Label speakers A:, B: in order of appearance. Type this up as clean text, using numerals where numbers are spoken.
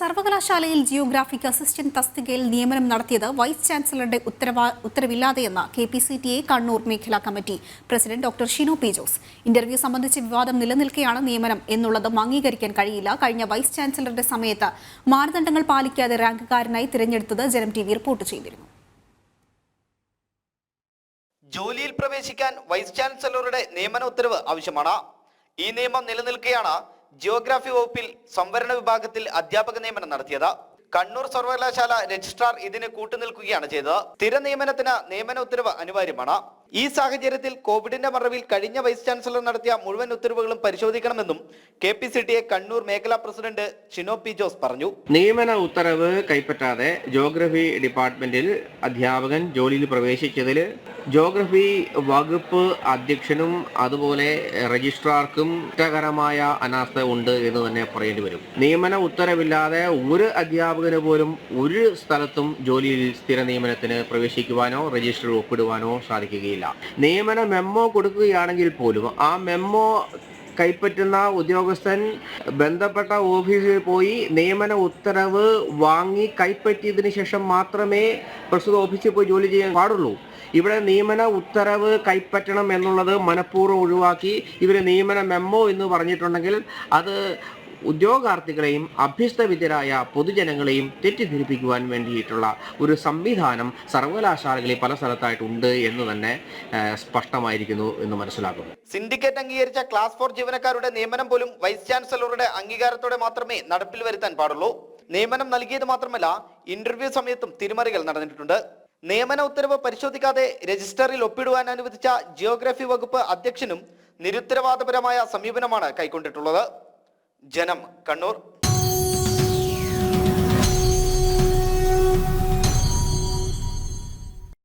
A: സർവകലാശാലയിൽ geographic assistant തസ്തികയിൽ നിയമനം നടത്തിയത് വൈസ് ചാൻസലറുടെ ഉത്തരവില്ലാതെയെന്ന് KPCTA കണ്ണൂർ മേഖലാ committee president doctor Shino P Jose. Interview സംബന്ധിച്ച് വിവാദം നിലനിൽക്കെയാണ് നിയമനം എന്നുള്ളതും അംഗീകരിക്കാൻ കഴിയില്ല. കഴിഞ്ഞ വൈസ് ചാൻസലറുടെ സമയത്ത് മാനദണ്ഡങ്ങൾ പാലിക്കാതെ റാങ്കുകാരനായി തിരഞ്ഞെടുത്തത് ജനം TV റിപ്പോർട്ട് ചെയ്തിരുന്നു.
B: ജോലിയിൽ പ്രവേശിക്കാൻ വൈസ് ചാൻസലറുടെ നിയമന ഉത്തരവ് ആവശ്യമാണ്. ഈ നിയമം നിലനിൽക്കെയാണ് ജിയോഗ്രാഫി വകുപ്പിൽ സംവരണ വിഭാഗത്തിൽ അധ്യാപക നിയമനം നടത്തിയത്. കണ്ണൂർ സർവകലാശാല രജിസ്ട്രാർ ഇതിന് കൂട്ടുനിൽക്കുകയാണ് ചെയ്തത്. സ്ഥിര നിയമനത്തിന് നിയമന ഉത്തരവ് അനിവാര്യമാണ്. ഈ സാഹചര്യത്തിൽ കോവിഡിന്റെ മറവിൽ കഴിഞ്ഞ വൈസ് ചാൻസലർ നടത്തിയ മുഴുവൻ ഉത്തരവുകളും പരിശോധിക്കണമെന്നും KPCTA കണ്ണൂർ മേഖലാ പ്രസിഡന്റ് ഷിനോ പി ജോസ് പറഞ്ഞു.
C: നിയമന ഉത്തരവ് കൈപ്പറ്റാതെ ജോഗ്രഫി ഡിപ്പാർട്ട്മെന്റിൽ അധ്യാപകൻ ജോലിയിൽ പ്രവേശിച്ചതിൽ ജോഗ്രഫി വകുപ്പ് അധ്യക്ഷനും അതുപോലെ രജിസ്ട്രാർക്കും കുറ്റകരമായ അനാസ്ഥ ഉണ്ട് എന്ന് തന്നെ പറയേണ്ടി വരും. നിയമന ഉത്തരവില്ലാതെ ഒരു അധ്യാപകന് പോലും ഒരു സ്ഥലത്തും ജോലിയിൽ സ്ഥിര നിയമനത്തിന് പ്രവേശിക്കുവാനോ രജിസ്റ്ററിൽ ഒപ്പിടുവാനോ സാധിക്കുകയില്ല. നിയമന മെമ്മോ കൊടുക്കുകയാണെങ്കിൽ പോലും ആ മെമ്മോ കൈപ്പറ്റുന്ന ഉദ്യോഗസ്ഥൻ ബന്ധപ്പെട്ട ഓഫീസിൽ പോയി നിയമന ഉത്തരവ് വാങ്ങി കൈപ്പറ്റിയതിനു ശേഷം മാത്രമേ പ്രസ്തുത ഓഫീസിൽ പോയി ജോലി ചെയ്യാൻ പാടുള്ളൂ. ഇവിടെ നിയമന ഉത്തരവ് കൈപ്പറ്റണം എന്നുള്ളത് മനഃപൂർവ്വം ഒഴിവാക്കി ഇവർ നിയമന മെമ്മോ എന്ന് പറഞ്ഞിട്ടുണ്ടെങ്കിൽ അത് ഉദ്യോഗാർത്ഥികളെയും അഭ്യസ്തവിദ്യരായ പൊതുജനങ്ങളെയും തെറ്റിദ്ധരിപ്പിക്കുവാൻ വേണ്ടിയിട്ടുള്ള ഒരു സംവിധാനം സർവകലാശാലകളിൽ പല സ്ഥലത്തായിട്ടുണ്ട് എന്ന് തന്നെ സ്പഷ്ടമായിരിക്കുന്നു എന്ന് മനസ്സിലാക്കുന്നു.
B: സിൻഡിക്കേറ്റ് അംഗീകരിച്ച ക്ലാസ് 4 ജീവനക്കാരുടെ നിയമനം പോലും വൈസ് ചാൻസലറുടെ അംഗീകാരത്തോടെ മാത്രമേ നടപ്പിൽ വരുത്താൻ പാടുള്ളൂ. നിയമനം നൽകിയത് മാത്രമല്ല, ഇന്റർവ്യൂ സമയത്തും തിരിമറികൾ നടന്നിട്ടുണ്ട്. നിയമന ഉത്തരവ് പരിശോധിക്കാതെ രജിസ്റ്ററിൽ ഒപ്പിടുവാൻ അനുവദിച്ച ജിയോഗ്രഫി വകുപ്പ് അധ്യക്ഷനും നിരുത്തരവാദപരമായ സമീപനമാണ് കൈക്കൊണ്ടിട്ടുള്ളത്. ജനം, കണ്ണൂർ.